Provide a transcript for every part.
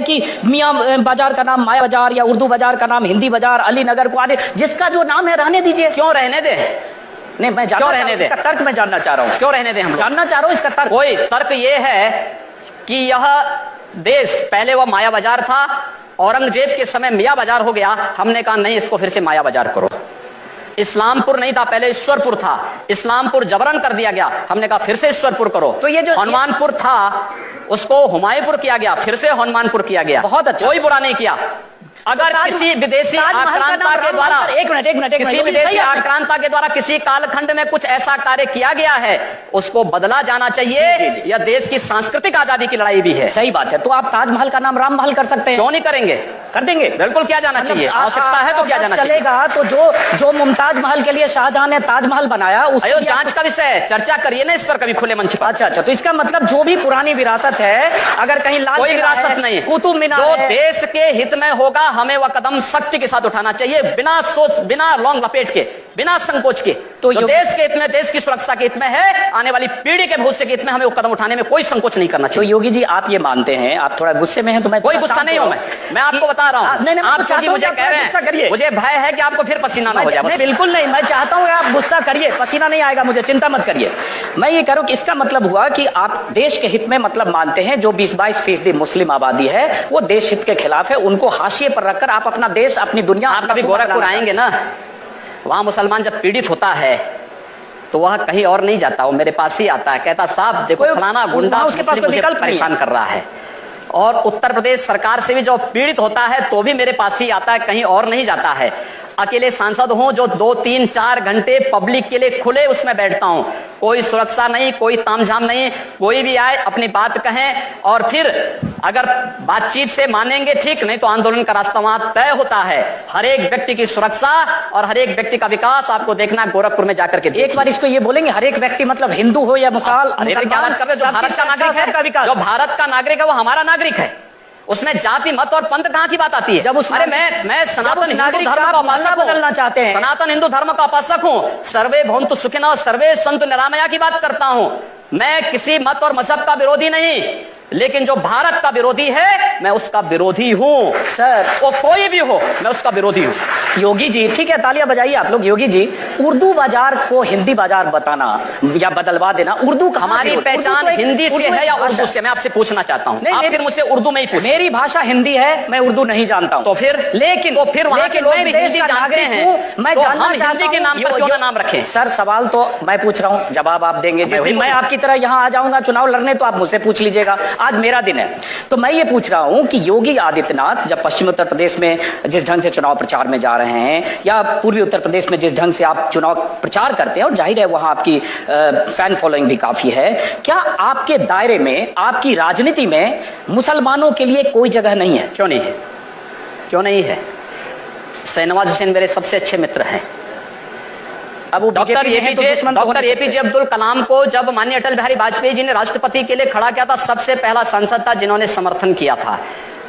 कि मियाँ बाजार का नाम माया बाजार या उर्दू बाजार का नाम हिंदी बाजार, अली नगर को आने, जिसका जो नाम है रहने दीजिए। क्यों रहने दे? नहीं, मैं क्यों रहने दे? इसका तर्क मैं जानना चाह रहा हूँ। क्यों रहने दे? हम जानना चाह रहा हूँ इसका तर्क। कोई तर्क ये है कि यह देश पहले वह माया बाजार था, औरंगजेब के समय मियाँ बाजार हो गया। हमने कहा नहीं, इसको फिर से माया बाजार करो। इस्लामपुर नहीं था, पहले ईश्वरपुर था, इस्लामपुर जबरन कर दिया गया। हमने कहा फिर से ईश्वरपुर करो। तो ये जो हनुमानपुर था उसको हुमायूंपुर किया गया, फिर से हनुमानपुर किया गया। बहुत अच्छा, कोई बुरा नहीं किया। अगर किसी विदेशी आक्रांता के द्वारा किसी विदेशी आक्रांता के द्वारा किसी कालखंड में कुछ ऐसा कार्य किया गया है, उसको बदला जाना चाहिए। यह देश की सांस्कृतिक आजादी की लड़ाई भी है। सही बात है। तो आप ताजमहल का नाम राम महल कर सकते हैं। क्यों नहीं करेंगे? कर देंगे, बिल्कुल किया जाना चाहिए। आवश्यकता है तो किया जाना चाहिए। चलेगा। तो जो मुमताज महल के लिए शाहजहां ने ताजमहल बनाया, उसको जांच का विषय है, चर्चा करिए ना इस पर कभी खुले मंच पर। अच्छा, तो इसका मतलब जो भी पुरानी विरासत है, अगर कहीं लाल कोई विरासत नहीं, कुतुब मीनार जो देश के हित में होगा हमें वह कदम सख्ती के साथ उठाना चाहिए, बिना सोच, बिना लौंग लपेट के, बिना संकोच के। तो देश के हित में, देश की सुरक्षा के हित में है, आने वाली पीढ़ी के भविष्य के हित में हमें वो कदम उठाने में कोई संकोच नहीं करना चाहिए। तो योगी जी आप ये मानते हैं, आप थोड़ा गुस्से में हैं, तो मैं कोई गुस्सा नहीं हूं। मैं आपको बता रहा हूं, आप क्योंकि मुझे कह रहे हैं, मुझे भय है कि आपको फिर पसीना ना हो जाए। बिल्कुल नहीं, मैं चाहता हूं आप गुस्सा करिए, पसीना नहीं आएगा मुझे, चिंता मत करिए। मैं ये कह रहा हूं कि इसका मतलब हुआ कि आप देश के हित में मतलब मानते हैं, जो 20-22% मुस्लिम आबादी है वो देश हित के खिलाफ है, उनको हाशिए पर रखकर आप अपना देश, अपनी दुनिया। आप कभी गोरखपुर आएंगे ना, वहां मुसलमान जब पीड़ित होता है तो वह कहीं और नहीं जाता, वो मेरे पास ही आता है, कहता साहब देखो फलाना गुंडा उसके पास कोई विकल्प परेशान कर रहा है। और उत्तर प्रदेश सरकार से भी जो पीड़ित होता है तो भी मेरे पास ही आता है, कहीं और नहीं जाता है। अकेले सांसद हूं जो 2-3-4 घंटे पब्लिक के लिए खुले उसमें बैठता हूं, कोई सुरक्षा नहीं, कोई तामझाम नहीं, कोई भी आए अपनी बात कहें और फिर अगर बातचीत से मानेंगे ठीक, नहीं तो आंदोलन का रास्ता वहां तय होता है। हर एक व्यक्ति की सुरक्षा और हर एक व्यक्ति का विकास आपको देखना गोरखपुर में जाकर के। एक बार इसको ये बोलेंगे, हर एक व्यक्ति मतलब हिंदू हो या मुसलमान, जो भारत का नागरिक है, जो भारत का नागरिक है वो हमारा नागरिक है, उसमें जाति मत और पंथ कहां की बात आती है? जब अरे मैं सनातन हिंदू धर्म का उपासक बदलना चाहते हैं, सनातन हिंदू धर्म का उपासक हूं, सर्वे भवन्तु सुखिनः सर्वे सन्तु निरामया की बात करता हूं। मैं किसी मत और मजहब का विरोधी नहीं, लेकिन जो भारत का विरोधी है मैं उसका विरोधी हूं सर, वो कोई भी हो मैं उसका विरोधी हूं। योगी जी ठीक है, तालियां बजाइए आप लोग। योगी जी, उर्दू बाजार को हिंदी बाजार बताना या बदलवा देना, उर्दू हमारी पहचान हिंदी से है या उर्दू से? मैं आपसे पूछना चाहता हूं, आप फिर मुझसे उर्दू में ही पूछ। मेरी भाषा हिंदी है, मैं उर्दू नहीं जानता हूं। तो फिर लेकिन वहां के लोग भी हिंदी जानते हैं, मैं जानना हिंदी के नाम पर क्यों ना नाम रखें? सर सवाल तो मैं पूछ रहा हूं, जवाब आप देंगे। जिस दिन मैं आपकी तरह यहां आ जाऊंगा चुनाव लड़ने तो आप मुझसे पूछ लीजिएगा, आज मेरा दिन है। तो मैं ये पूछ रहा हूं कि योगी आदित्यनाथ जब पश्चिमी उत्तर प्रदेश में जिस ढंग से चुनाव प्रचार में जा रहे हैं, या पूर्वी उत्तर प्रदेश में जिस ढंग से आप चुनाव प्रचार करते हैं, और जाहिर है वहां आपकी फैन फॉलोइंग भी काफी है, क्या आपके दायरे में, आपकी राजनीति में मुसलमानों के लिए कोई जगह नहीं है? क्यों नहीं है? क्यों नहीं है? शाहनवाज हुसैन मेरे सबसे अच्छे मित्र हैं। अब डॉक्टर एपीजे अब्दुल कलाम को जब माननीय अटल बिहारी वाजपेयी जी ने राष्ट्रपति के लिए खड़ा किया था, सबसे पहला सांसद था जिन्होंने समर्थन किया था।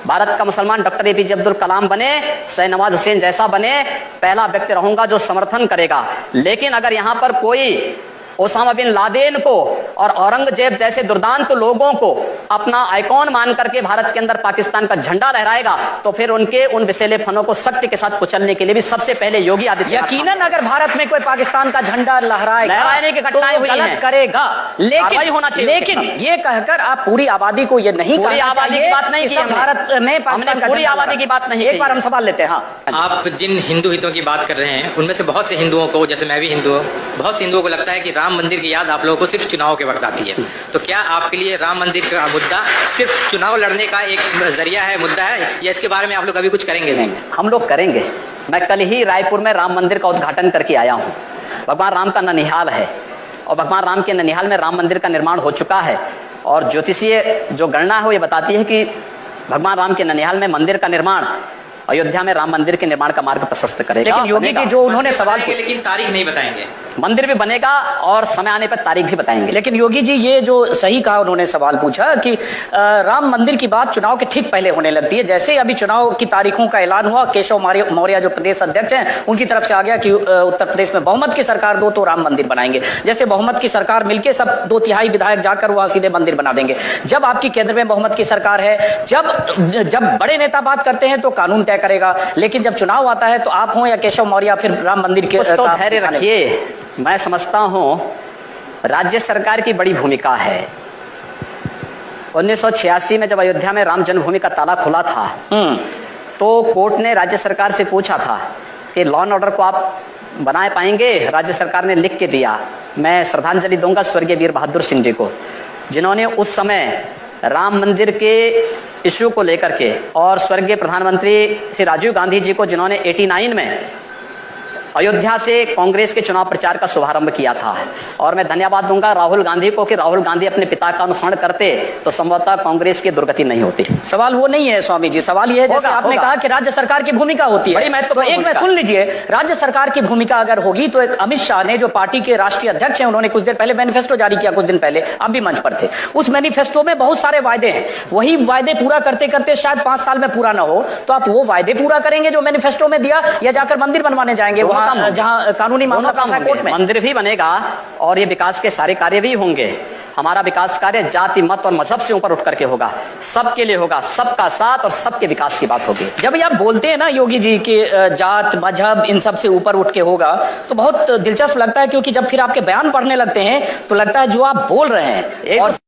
भारत का मुसलमान डॉक्टर एपीजे अब्दुल कलाम बने, शाहनवाज हुसैन जैसा बने, पहला व्यक्ति रहूंगा जो समर्थन करेगा। लेकिन अगर यहां पर कोई ओसामा बिन लादेन को और औरंगजेब जैसे दुर्दांत लोगों को अपना आइकॉन मान करके भारत के अंदर पाकिस्तान का झंडा लहराएगा, तो फिर उनके उन विषैले फनों को सख्ती के साथ कुचलने के लिए भी सबसे पहले योगी आदित्यनाथ। यकीनन अगर भारत में कोई पाकिस्तान का झंडा लहराने की घटनाएं हुई हैं, करेगा, लेकिन होना चाहिए। लेकिन ये कहकर आप पूरी आबादी को ये नहीं, पूरी आबादी की बात नहीं की भारत में पाकिस्तान का, पूरी आबादी की बात नहीं। एक बार हम सवाल लेते हैं। आप जिन हिंदू हितों की बात कर रहे हैं उनमें से बहुत से हिंदुओं को, जैसे मैं भी हिंदू हूँ, बहुत से हिंदुओं को लगता है कि राम मंदिर की याद आप लोगों को सिर्फ चुनाव के वक्त आती है। तो क्या आपके लिए राम मंदिर का मुद्दा सिर्फ चुनाव लड़ने का एक जरिया है, मुद्दा है, या इसके बारे में आप लोग अभी कुछ करेंगे? नहीं, हम लोग करेंगे। मैं कल ही रायपुर में राम मंदिर का उद्घाटन करके आया हूँ। भगवान राम का ननिहाल है और भगवान राम के ननिहाल में राम मंदिर का निर्माण हो चुका है। और ज्योतिषीय जो गणना है वो ये बताती है कि भगवान राम के ननिहाल में मंदिर का निर्माण अयोध्या में राम मंदिर के निर्माण का मार्ग प्रशस्त करेगा। लेकिन योगी जी जो उन्होंने सवाल बताएंगे, लेकिन तारीख नहीं बताएंगे। मंदिर भी बनेगा और समय आने पर तारीख भी बताएंगे। लेकिन योगी जी ये जो सही कहा, उन्होंने सवाल पूछा कि राम मंदिर की बात चुनाव के ठीक पहले होने लगती है। जैसे ही अभी चुनाव की तारीखों का ऐलान हुआ, केशव मौर्य जो प्रदेश अध्यक्ष हैं, उनकी तरफ से आ गया कि उत्तर प्रदेश में बहुमत की सरकार दो तो राम मंदिर बनाएंगे। जैसे बहुमत की सरकार मिलके सब 2/3 विधायक जाकर वहां सीधे मंदिर बना देंगे। जब आपकी केंद्र में बहुमत की सरकार है, जब बड़े नेता बात करते हैं तो कानून तय करेगा, लेकिन जब चुनाव आता है तो आप हो या केशव मौर्य फिर राम मंदिर के तो धैर्य रखिए। मैं समझता हूं राज्य सरकार की बड़ी भूमिका है। 1986 में जब अयोध्या में राम जन्मभूमि का ताला खुला था तो कोर्ट ने राज्य सरकार से पूछा था कि लॉ एंड ऑर्डर को आप बनाए पाएंगे। राज्य सरकार ने लिख के दिया। मैं श्रद्धांजलि दूंगा स्वर्गीय वीर बहादुर सिंह जी को, जिन्होंने उस समय राम मंदिर के इश्यू को लेकर के, और स्वर्गीय प्रधानमंत्री श्री राजीव गांधी जी को, जिन्होंने 89 में अयोध्या से कांग्रेस के चुनाव प्रचार का शुभारंभ किया था। और मैं धन्यवाद दूंगा राहुल गांधी को कि राहुल गांधी अपने पिता का अनुसरण करते तो संभवतः कांग्रेस की दुर्गति नहीं होती। सवाल वो नहीं है स्वामी जी, सवाल ये है जैसे आपने कहा कि राज्य सरकार की भूमिका होती है, तो एक में सुन लीजिए, राज्य सरकार की भूमिका अगर होगी तो एक अमित शाह ने, जो पार्टी के राष्ट्रीय अध्यक्ष हैं, उन्होंने कुछ देर पहले मैनिफेस्टो जारी किया, कुछ दिन पहले आप भी मंच पर थे। उस मैनिफेस्टो में बहुत सारे वायदे हैं। वही वायदे पूरा करते करते शायद 5 साल में पूरा ना हो, तो आप वो वायदे पूरा करेंगे जो मैनिफेस्टो में दिया, या जाकर मंदिर बनवाने जाएंगे वहां जहां कानूनी मामला कोर्ट में? मंदिर भी बनेगा और ये विकास के सारे कार्य भी होंगे। हमारा विकास कार्य जाति, मत और मजहब से ऊपर उठ करके होगा, सबके लिए होगा, सबका साथ और सबके विकास की बात होगी। जब ये आप बोलते हैं ना योगी जी कि जात मजहब इन सब से ऊपर उठ के होगा, तो बहुत दिलचस्प लगता है, क्योंकि जब फिर आपके बयान पढ़ने लगते हैं तो लगता है जो आप बोल रहे हैं और